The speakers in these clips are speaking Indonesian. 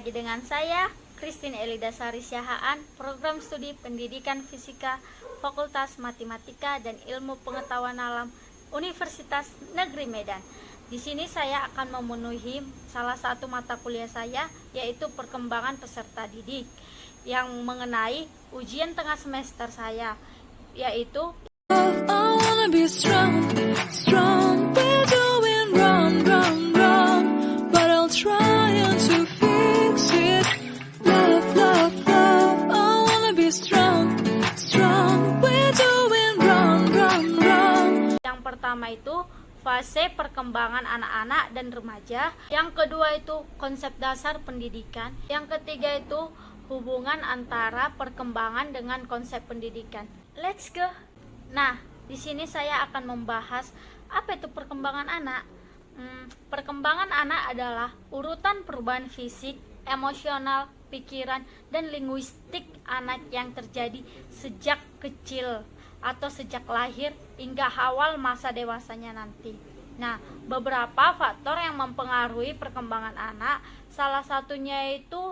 lagi dengan saya, Christine Elida Sari Syahaan, Program Studi Pendidikan Fisika, Fakultas Matematika dan Ilmu Pengetahuan Alam, Universitas Negeri Medan. Di sini saya akan memenuhi salah satu mata kuliah saya, yaitu perkembangan peserta didik, yang mengenai ujian tengah semester saya, yaitu yang pertama itu fase perkembangan anak-anak dan remaja, yang kedua itu konsep dasar pendidikan, yang ketiga itu hubungan antara perkembangan dengan konsep pendidikan. Let's go. Nah, di sini saya akan membahas apa itu perkembangan anak. Perkembangan anak adalah urutan perubahan fisik, emosional, pikiran, dan linguistik anak yang terjadi sejak kecil atau sejak lahir hingga awal masa dewasanya nanti. Nah, beberapa faktor yang mempengaruhi perkembangan anak, salah satunya itu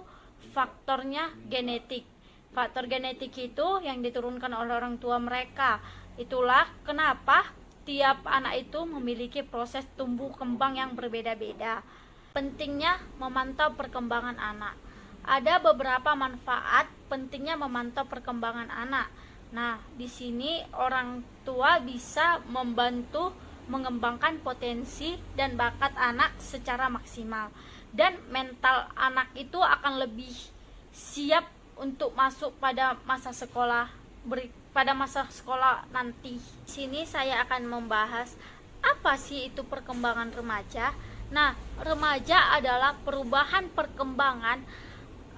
faktornya genetik. Faktor genetik itu yang diturunkan oleh orang tua mereka. Itulah kenapa tiap anak itu memiliki proses tumbuh kembang yang berbeda-beda. Pentingnya memantau perkembangan anak. Ada beberapa manfaat pentingnya memantau perkembangan anak. Nah, di sini orang tua bisa membantu mengembangkan potensi dan bakat anak secara maksimal. Dan mental anak itu akan lebih siap untuk masuk pada masa sekolah nanti. Di sini saya akan membahas apa sih itu perkembangan remaja. Nah, remaja adalah perubahan perkembangan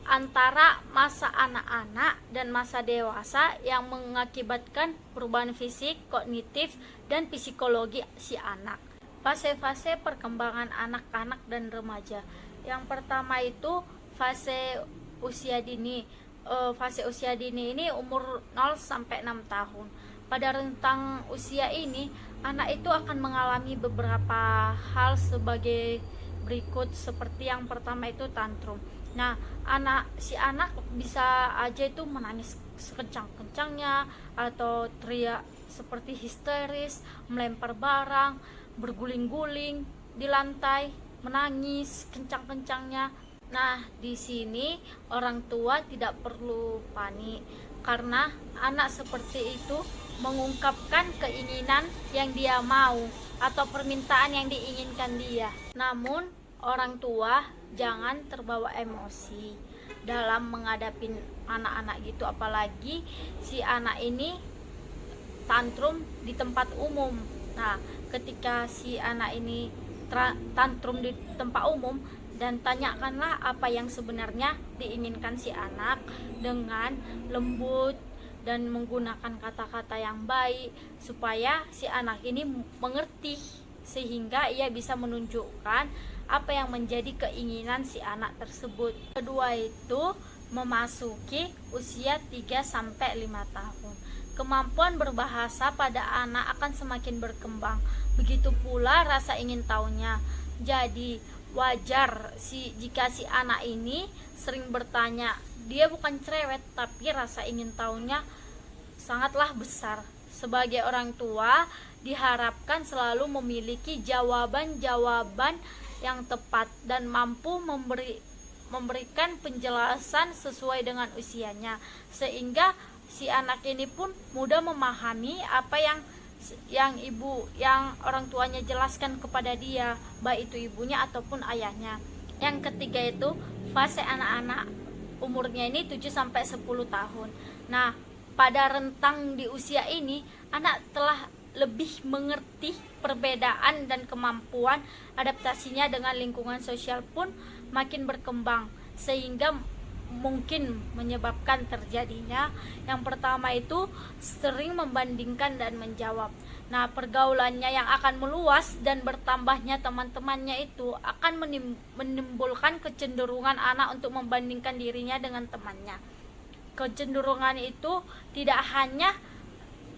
antara masa anak-anak dan masa dewasa yang mengakibatkan perubahan fisik, kognitif, dan psikologi si anak. Fase-fase perkembangan anak-anak dan remaja. Yang pertama itu fase usia dini. Fase usia dini ini umur 0 sampai 6 tahun. Pada rentang usia ini, anak itu akan mengalami beberapa hal sebagai berikut, seperti yang pertama itu tantrum. Nah, si anak bisa aja itu menangis sekencang-kencangnya atau teriak seperti histeris, melempar barang, berguling-guling di lantai, menangis kencang-kencangnya. Nah, di sini orang tua tidak perlu panik karena anak seperti itu mengungkapkan keinginan yang dia mau atau permintaan yang diinginkan dia. Namun, orang tua jangan terbawa emosi dalam menghadapi anak-anak gitu, apalagi si anak ini tantrum di tempat umum. Nah, ketika si anak ini tantrum di tempat umum, dan tanyakanlah apa yang sebenarnya diinginkan si anak dengan lembut dan menggunakan kata-kata yang baik supaya si anak ini mengerti, sehingga ia bisa menunjukkan apa yang menjadi keinginan si anak tersebut. Kedua itu memasuki usia 3 sampai 5 tahun. Kemampuan berbahasa pada anak akan semakin berkembang. Begitu pula rasa ingin tahunya. Jadi wajar jika si anak ini sering bertanya. Dia bukan cerewet, tapi rasa ingin tahunya sangatlah besar. Sebagai orang tua, diharapkan selalu memiliki jawaban-jawaban yang tepat dan mampu memberikan penjelasan sesuai dengan usianya, sehingga si anak ini pun mudah memahami apa yang orang tuanya jelaskan kepada dia, baik itu ibunya ataupun ayahnya. Yang ketiga itu fase anak-anak, umurnya ini 7 sampai 10 tahun. Nah, pada rentang di usia ini anak telah lebih mengerti perbedaan dan kemampuan adaptasinya dengan lingkungan sosial pun makin berkembang, sehingga mungkin menyebabkan terjadinya yang pertama itu sering membandingkan dan menjawab. Nah, pergaulannya yang akan meluas dan bertambahnya teman-temannya itu akan menimbulkan kecenderungan anak untuk membandingkan dirinya dengan temannya. Kecenderungan itu tidak hanya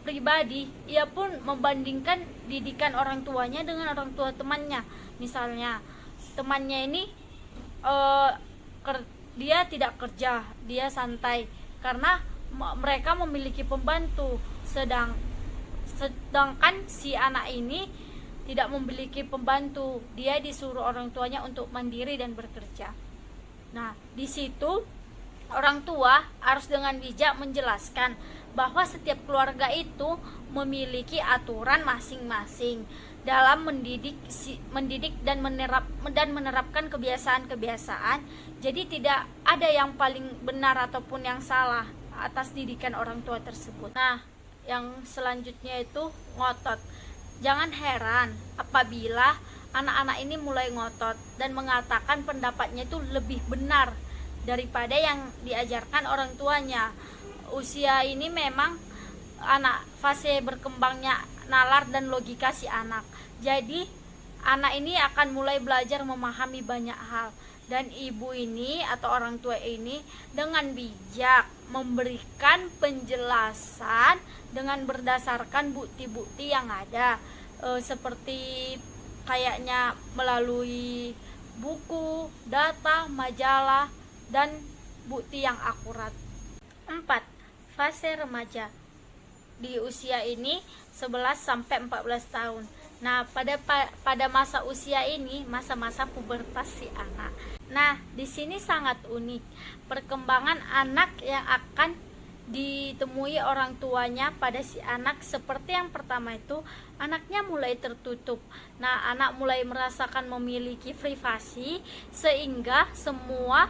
pribadi, ia pun membandingkan didikan orang tuanya dengan orang tua temannya. Misalnya temannya ini dia tidak kerja, dia santai karena mereka memiliki pembantu, sedangkan si anak ini tidak memiliki pembantu, dia disuruh orang tuanya untuk mandiri dan bekerja. Nah, di situ orang tua harus dengan bijak menjelaskan bahwa setiap keluarga itu memiliki aturan masing-masing dalam mendidik dan menerapkan kebiasaan-kebiasaan. Jadi tidak ada yang paling benar ataupun yang salah atas didikan orang tua tersebut. Nah, yang selanjutnya itu ngotot. Jangan heran apabila anak-anak ini mulai ngotot dan mengatakan pendapatnya itu lebih benar daripada yang diajarkan orang tuanya. Usia ini memang anak fase berkembangnya nalar dan logika si anak. Jadi anak ini akan mulai belajar memahami banyak hal, dan ibu ini atau orang tua ini dengan bijak memberikan penjelasan dengan berdasarkan bukti-bukti yang ada, seperti kayaknya melalui buku, data, majalah, dan bukti yang akurat. 4. Fase remaja. Di usia ini 11 sampai 14 tahun. Nah, pada masa usia ini masa-masa pubertas si anak. Nah, di sini sangat unik perkembangan anak yang akan ditemui orang tuanya pada si anak. Seperti yang pertama itu, anaknya mulai tertutup. Nah, anak mulai merasakan memiliki privasi sehingga semua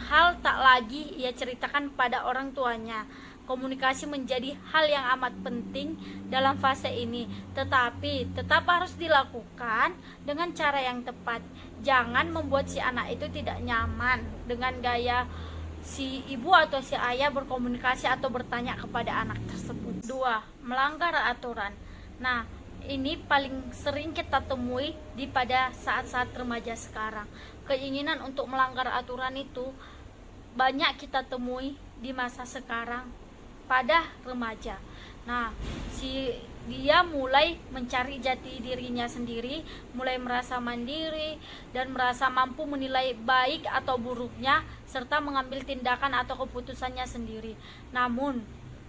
hal tak lagi ia ceritakan pada orang tuanya. Komunikasi menjadi hal yang amat penting dalam fase ini, tetapi tetap harus dilakukan dengan cara yang tepat. Jangan membuat si anak itu tidak nyaman dengan gaya si ibu atau si ayah berkomunikasi atau bertanya kepada anak tersebut. 2. Melanggar aturan. Nah, ini paling sering kita temui pada saat-saat remaja sekarang. Keinginan untuk melanggar aturan itu banyak kita temui di masa sekarang pada remaja. Nah, dia mulai mencari jati dirinya sendiri, mulai merasa mandiri dan merasa mampu menilai baik atau buruknya serta mengambil tindakan atau keputusannya sendiri. Namun,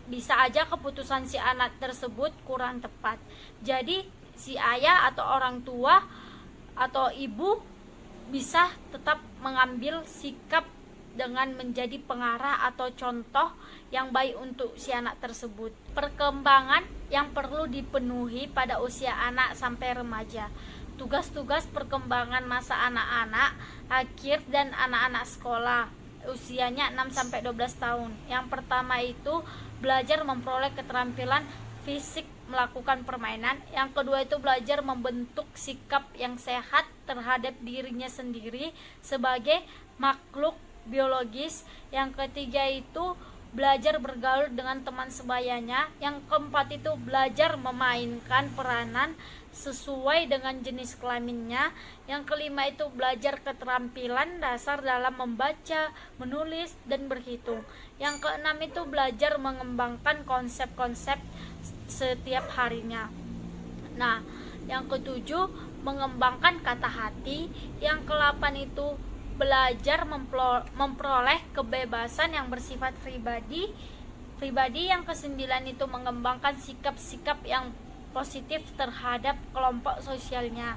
bisa aja keputusan si anak tersebut kurang tepat. Jadi, si ayah atau orang tua atau ibu bisa tetap mengambil sikap dengan menjadi pengarah atau contoh yang baik untuk si anak tersebut. Perkembangan yang perlu dipenuhi pada usia anak sampai remaja. Tugas-tugas perkembangan masa anak-anak akhir dan anak-anak sekolah usianya 6 sampai 12 tahun. Yang pertama itu belajar memperoleh keterampilan fisik melakukan permainan. Yang kedua itu belajar membentuk sikap yang sehat terhadap dirinya sendiri sebagai makhluk biologis. Yang ketiga itu belajar bergaul dengan teman sebayanya. Yang keempat itu belajar memainkan peranan sesuai dengan jenis kelaminnya. Yang kelima itu belajar keterampilan dasar dalam membaca, menulis, dan berhitung. Yang keenam itu belajar mengembangkan konsep-konsep setiap harinya. Nah, yang ketujuh mengembangkan kata hati. Yang ke-8 itu belajar memperoleh kebebasan yang bersifat pribadi. Yang ke-9 itu mengembangkan sikap-sikap yang positif terhadap kelompok sosialnya.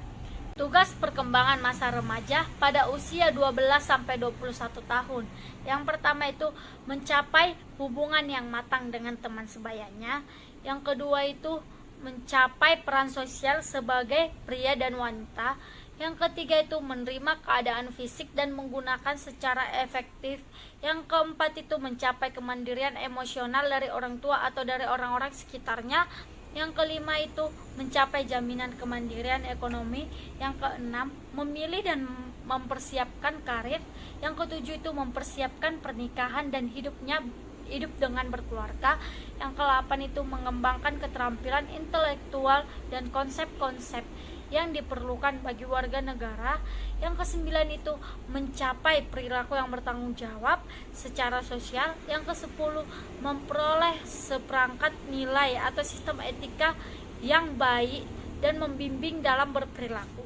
Tugas perkembangan masa remaja pada usia 12 sampai 21 tahun. Yang pertama itu mencapai hubungan yang matang dengan teman sebayanya. Yang kedua itu mencapai peran sosial sebagai pria dan wanita. Yang ketiga itu menerima keadaan fisik dan menggunakan secara efektif. Yang keempat itu mencapai kemandirian emosional dari orang tua atau dari orang-orang sekitarnya. Yang kelima itu mencapai jaminan kemandirian ekonomi. Yang keenam memilih dan mempersiapkan karir. Yang ketujuh itu mempersiapkan pernikahan dan hidup dengan berkeluarga. Yang ke-8 itu mengembangkan keterampilan intelektual dan konsep-konsep yang diperlukan bagi warga negara. Yang ke-9 itu mencapai perilaku yang bertanggung jawab secara sosial. Yang ke-10 memperoleh seperangkat nilai atau sistem etika yang baik dan membimbing dalam berperilaku.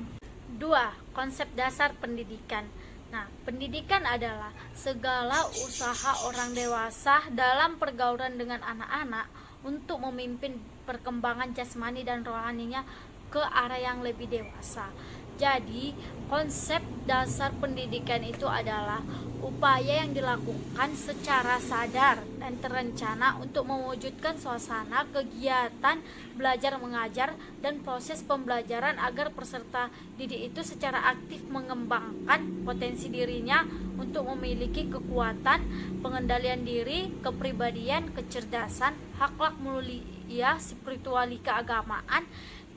2. Konsep dasar pendidikan. Nah, pendidikan adalah segala usaha orang dewasa dalam pergaulan dengan anak-anak untuk memimpin perkembangan jasmani dan rohaninya ke arah yang lebih dewasa. Jadi, konsep dasar pendidikan itu adalah upaya yang dilakukan secara sadar dan terencana untuk mewujudkan suasana kegiatan belajar mengajar dan proses pembelajaran agar peserta didik itu secara aktif mengembangkan potensi dirinya untuk memiliki kekuatan, pengendalian diri, kepribadian, kecerdasan, akhlak mulia, spirituali keagamaan,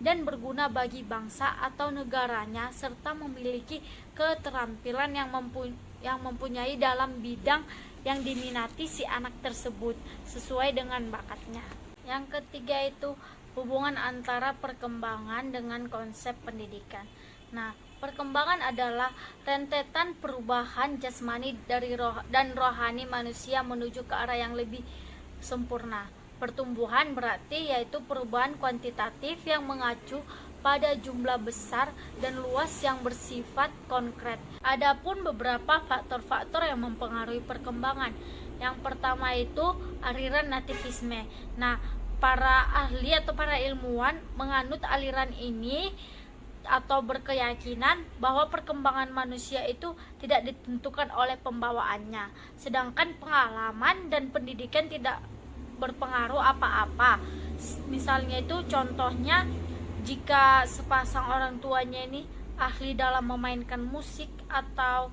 dan berguna bagi bangsa atau negaranya, serta memiliki keterampilan yang mempunyai dalam bidang yang diminati si anak tersebut sesuai dengan bakatnya. Yang ketiga itu hubungan antara perkembangan dengan konsep pendidikan. Nah, perkembangan adalah rentetan perubahan jasmani dari dan rohani manusia menuju ke arah yang lebih sempurna. Pertumbuhan berarti yaitu perubahan kuantitatif yang mengacu pada jumlah besar dan luas yang bersifat konkret. Adapun beberapa faktor-faktor yang mempengaruhi perkembangan. Yang pertama itu aliran nativisme. Nah, para ahli atau para ilmuwan menganut aliran ini atau berkeyakinan bahwa perkembangan manusia itu tidak ditentukan oleh pembawaannya, sedangkan pengalaman dan pendidikan tidak berpengaruh apa-apa. Misalnya itu contohnya, jika sepasang orang tuanya ini ahli dalam memainkan musik atau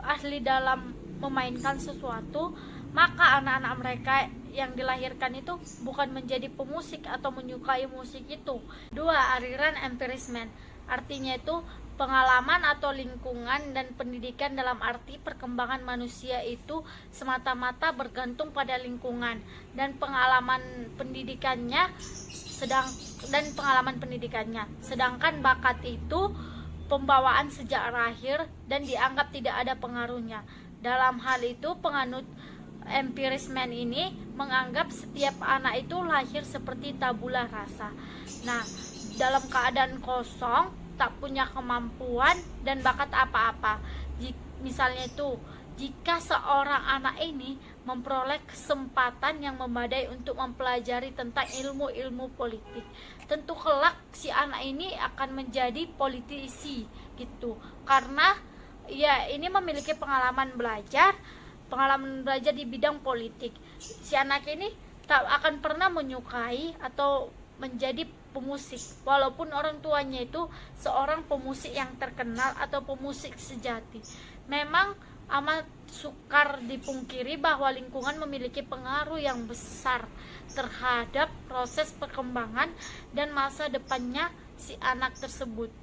ahli dalam memainkan sesuatu, maka anak-anak mereka yang dilahirkan itu bukan menjadi pemusik atau menyukai musik itu. Dua, aliran empirisme. Artinya itu pengalaman atau lingkungan dan pendidikan dalam arti perkembangan manusia itu semata-mata bergantung pada lingkungan dan pengalaman pendidikannya, sedangkan bakat itu pembawaan sejak lahir dan dianggap tidak ada pengaruhnya. Dalam hal itu, penganut empirisme ini menganggap setiap anak itu lahir seperti tabula rasa. Nah, dalam keadaan kosong, tak punya kemampuan dan bakat apa-apa. Misalnya itu, jika seorang anak ini memperoleh kesempatan yang memadai untuk mempelajari tentang ilmu-ilmu politik, tentu kelak si anak ini akan menjadi politisi gitu. Karena ya ini memiliki pengalaman belajar di bidang politik. Si anak ini tak akan pernah menyukai atau menjadi pemusik, walaupun orang tuanya itu seorang pemusik yang terkenal atau pemusik sejati. Memang amat sukar dipungkiri bahwa lingkungan memiliki pengaruh yang besar terhadap proses perkembangan dan masa depannya si anak tersebut.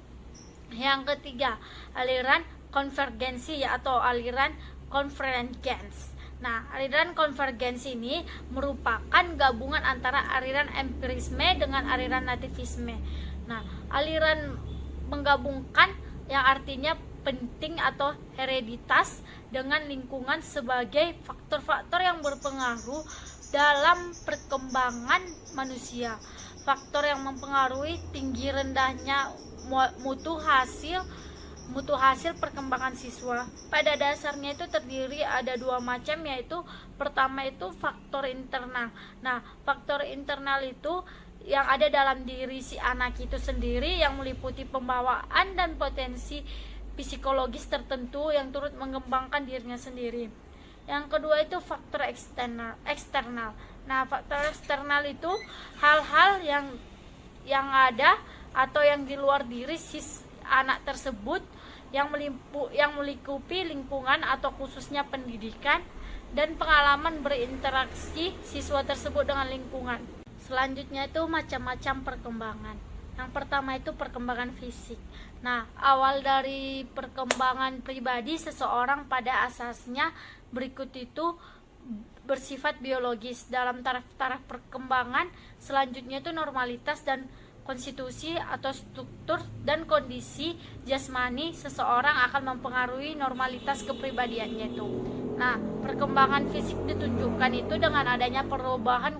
Yang ketiga, aliran konvergensi atau aliran konvergens. Nah, aliran konvergensi ini merupakan gabungan antara aliran empirisme dengan aliran nativisme. Nah, aliran menggabungkan yang artinya penting atau hereditas dengan lingkungan sebagai faktor-faktor yang berpengaruh dalam perkembangan manusia. Faktor yang mempengaruhi tinggi rendahnya mutu hasil perkembangan siswa. Pada dasarnya itu terdiri ada dua macam, yaitu pertama itu faktor internal. Nah, faktor internal itu yang ada dalam diri si anak itu sendiri yang meliputi pembawaan dan potensi psikologis tertentu yang turut mengembangkan dirinya sendiri. Yang kedua itu faktor eksternal. Nah, faktor eksternal itu hal-hal yang ada atau yang di luar diri si anak tersebut yang melingkupi lingkungan atau khususnya pendidikan dan pengalaman berinteraksi siswa tersebut dengan lingkungan. Selanjutnya itu macam-macam perkembangan. Yang pertama itu perkembangan fisik. Nah, awal dari perkembangan pribadi seseorang pada asasnya berikut itu bersifat biologis. Dalam taraf-taraf perkembangan selanjutnya itu normalitas dan konstitusi atau struktur dan kondisi jasmani seseorang akan mempengaruhi normalitas kepribadiannya itu. Nah, perkembangan fisik ditunjukkan itu dengan adanya perubahan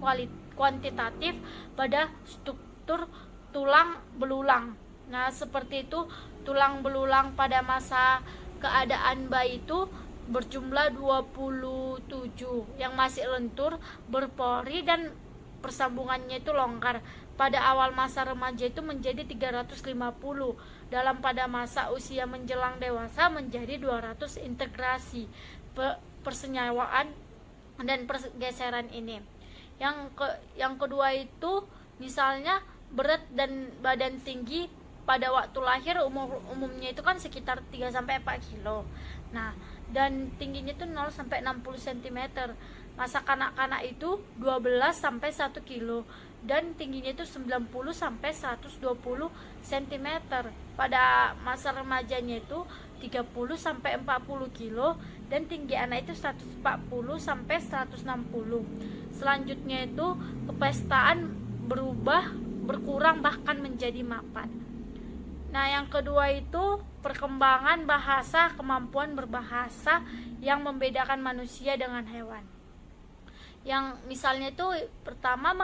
kuantitatif pada struktur tulang belulang. Nah, seperti itu tulang belulang pada masa keadaan bayi itu berjumlah 27 yang masih lentur, berpori, dan persambungannya itu longgar. Pada awal masa remaja itu menjadi 350, dalam pada masa usia menjelang dewasa menjadi 200 integrasi persenyawaan dan pergeseran ini. Yang kedua itu misalnya berat dan badan tinggi pada waktu lahir umumnya itu kan sekitar 3-4 kilo. Nah, dan tingginya itu 0-60 cm. Masa kanak-kanak itu 12-1 kilo dan tingginya itu 90-120 cm. Pada masa remajanya itu 30-40 kilo dan tinggi anak itu 140-160. Selanjutnya itu kepestaan berkurang bahkan menjadi mapan. Nah, yang kedua itu perkembangan bahasa, kemampuan berbahasa yang membedakan manusia dengan hewan. Yang misalnya itu pertama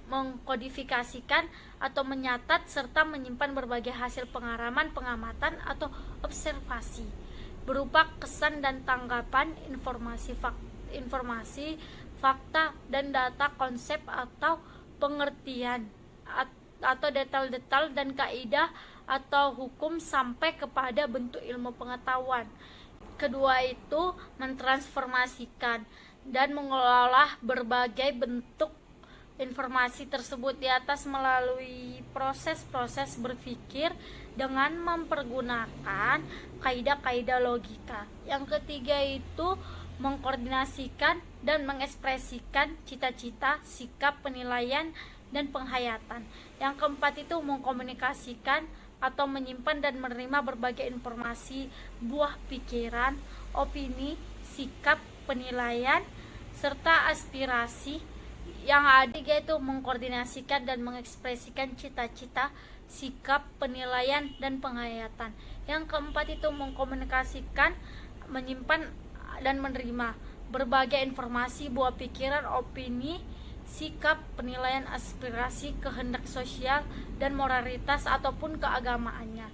mengkodifikasikan atau menyatat serta menyimpan berbagai hasil pengamatan atau observasi berupa kesan dan tanggapan, informasi, fakta dan data, konsep atau pengertian atau detail-detail dan kaidah atau hukum sampai kepada bentuk ilmu pengetahuan. Kedua itu mentransformasikan dan mengelola berbagai bentuk informasi tersebut di atas melalui proses-proses berpikir dengan mempergunakan kaidah-kaidah logika. Yang ketiga itu mengkoordinasikan dan mengekspresikan cita-cita, sikap, penilaian, dan penghayatan. Yang keempat itu mengkomunikasikan atau menyimpan dan menerima berbagai informasi, buah pikiran, opini, sikap, penilaian, serta aspirasi. Yang ketiga itu mengkoordinasikan dan mengekspresikan cita-cita, sikap, penilaian, dan penghayatan. Yang keempat itu mengkomunikasikan, menyimpan, dan menerima berbagai informasi, buah pikiran, opini, sikap, penilaian, aspirasi, kehendak sosial, dan moralitas ataupun keagamaannya.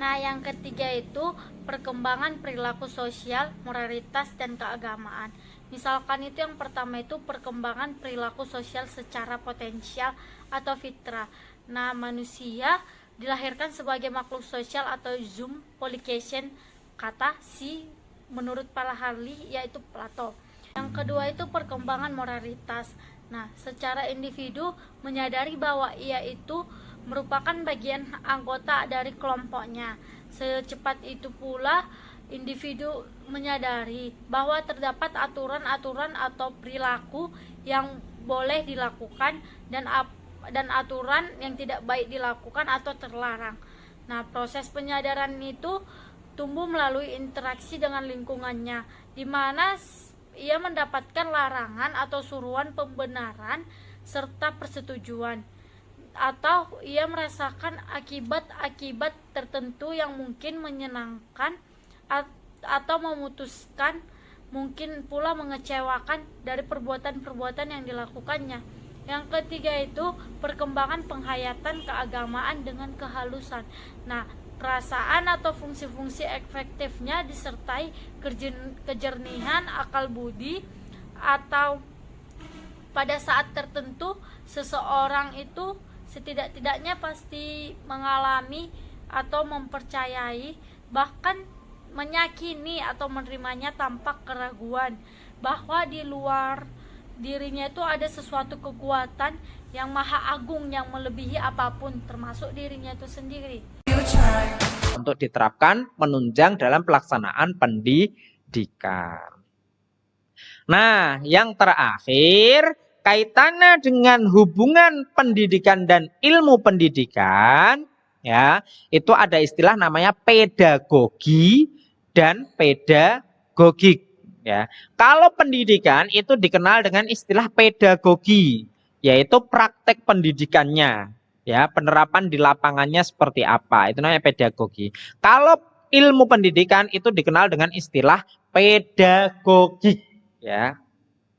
Nah, yang ketiga itu perkembangan perilaku sosial, moralitas, dan keagamaan. Misalkan itu yang pertama itu perkembangan perilaku sosial secara potensial atau fitrah. Nah, manusia dilahirkan sebagai makhluk sosial atau zoom polycation kata si menurut para ahli yaitu Plato. Yang kedua itu perkembangan moralitas. Nah, secara individu menyadari bahwa ia itu merupakan bagian anggota dari kelompoknya. Secepat itu pula individu menyadari bahwa terdapat aturan-aturan atau perilaku yang boleh dilakukan dan aturan yang tidak baik dilakukan atau terlarang. Nah, proses penyadaran itu tumbuh melalui interaksi dengan lingkungannya, di mana ia mendapatkan larangan atau suruhan pembenaran serta persetujuan, atau ia merasakan akibat-akibat tertentu yang mungkin menyenangkan atau memutuskan, mungkin pula mengecewakan dari perbuatan-perbuatan yang dilakukannya. Yang ketiga itu perkembangan penghayatan keagamaan dengan kehalusan. Nah, perasaan atau fungsi-fungsi efektifnya disertai kejernihan akal budi, atau pada saat tertentu seseorang itu setidak-tidaknya pasti mengalami atau mempercayai, bahkan meyakini atau menerimanya tanpa keraguan bahwa di luar dirinya itu ada sesuatu kekuatan yang maha agung yang melebihi apapun termasuk dirinya itu sendiri. Untuk diterapkan menunjang dalam pelaksanaan pendidikan. Nah, yang terakhir kaitannya dengan hubungan pendidikan dan ilmu pendidikan, ya, itu ada istilah namanya pedagogi dan pedagogik, ya. Kalau pendidikan itu dikenal dengan istilah pedagogi, yaitu praktek pendidikannya, ya, penerapan di lapangannya seperti apa, itu namanya pedagogi. Kalau ilmu pendidikan itu dikenal dengan istilah pedagogik, ya,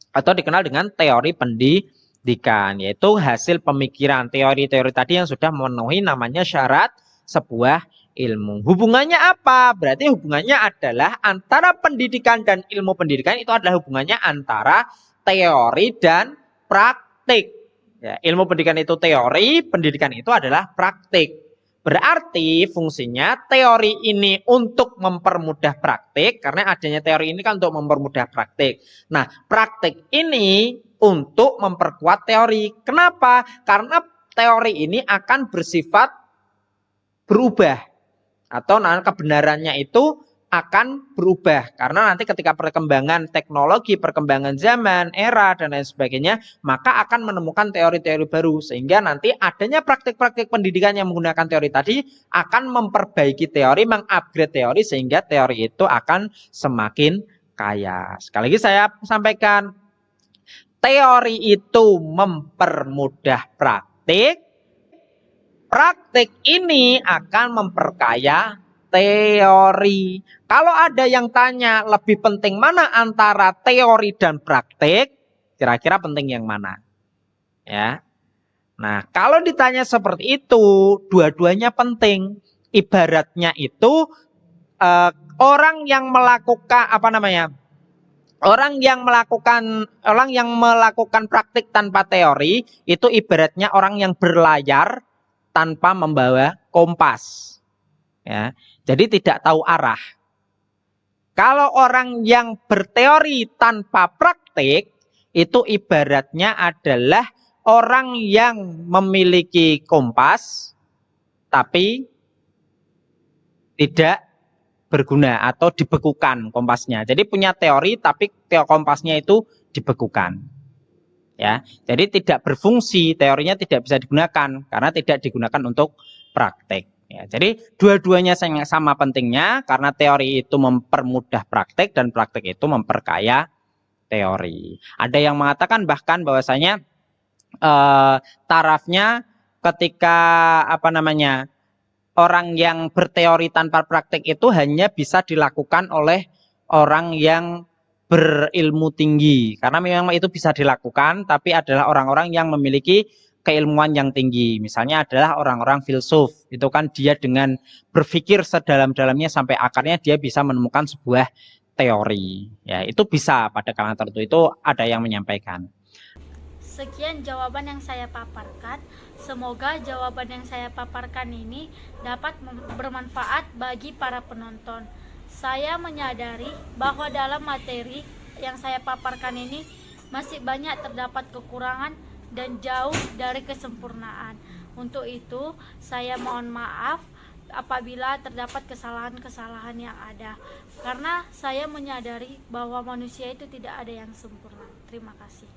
atau dikenal dengan teori pendidikan, yaitu hasil pemikiran teori-teori tadi yang sudah memenuhi namanya syarat sebuah ilmu. Hubungannya apa? Berarti hubungannya adalah antara pendidikan dan ilmu pendidikan itu adalah hubungannya antara teori dan praktik. Ya, ilmu pendidikan itu teori, pendidikan itu adalah praktik. Berarti fungsinya teori ini untuk mempermudah praktik, karena adanya teori ini kan untuk mempermudah praktik. Nah, praktik ini untuk memperkuat teori. Kenapa? Karena teori ini akan bersifat berubah. Atau kebenarannya itu akan berubah. Karena nanti ketika perkembangan teknologi, perkembangan zaman, era, dan lain sebagainya, maka akan menemukan teori-teori baru. Sehingga nanti adanya praktik-praktik pendidikan yang menggunakan teori tadi akan memperbaiki teori, mengupgrade teori, sehingga teori itu akan semakin kaya. Sekali lagi saya sampaikan, teori itu mempermudah praktik. Praktik ini akan memperkaya teori. Kalau ada yang tanya lebih penting mana antara teori dan praktik, kira-kira penting yang mana? Ya. Nah, kalau ditanya seperti itu, dua-duanya penting. Ibaratnya itu orang yang melakukan Orang yang melakukan praktik tanpa teori itu ibaratnya orang yang berlayar tanpa membawa kompas. Ya. Jadi tidak tahu arah. Kalau orang yang berteori tanpa praktik itu ibaratnya adalah orang yang memiliki kompas tapi tidak berguna atau dibekukan kompasnya. Jadi punya teori tapi kompasnya itu dibekukan. Ya, jadi tidak berfungsi, teorinya tidak bisa digunakan karena tidak digunakan untuk praktek. Ya, jadi dua-duanya sama pentingnya karena teori itu mempermudah praktek dan praktek itu memperkaya teori. Ada yang mengatakan bahkan bahwasanya tarafnya ketika orang yang berteori tanpa praktek itu hanya bisa dilakukan oleh orang yang berilmu tinggi. Karena memang itu bisa dilakukan, tapi adalah orang-orang yang memiliki keilmuan yang tinggi. Misalnya adalah orang-orang filsuf. Itu kan dia dengan berpikir sedalam-dalamnya sampai akarnya dia bisa menemukan sebuah teori. Ya, itu bisa pada kalangan tertentu itu ada yang menyampaikan. Sekian jawaban yang saya paparkan. Semoga jawaban yang saya paparkan ini dapat bermanfaat bagi para penonton. Saya menyadari bahwa dalam materi yang saya paparkan ini masih banyak terdapat kekurangan dan jauh dari kesempurnaan. Untuk itu, saya mohon maaf apabila terdapat kesalahan-kesalahan yang ada. Karena saya menyadari bahwa manusia itu tidak ada yang sempurna. Terima kasih.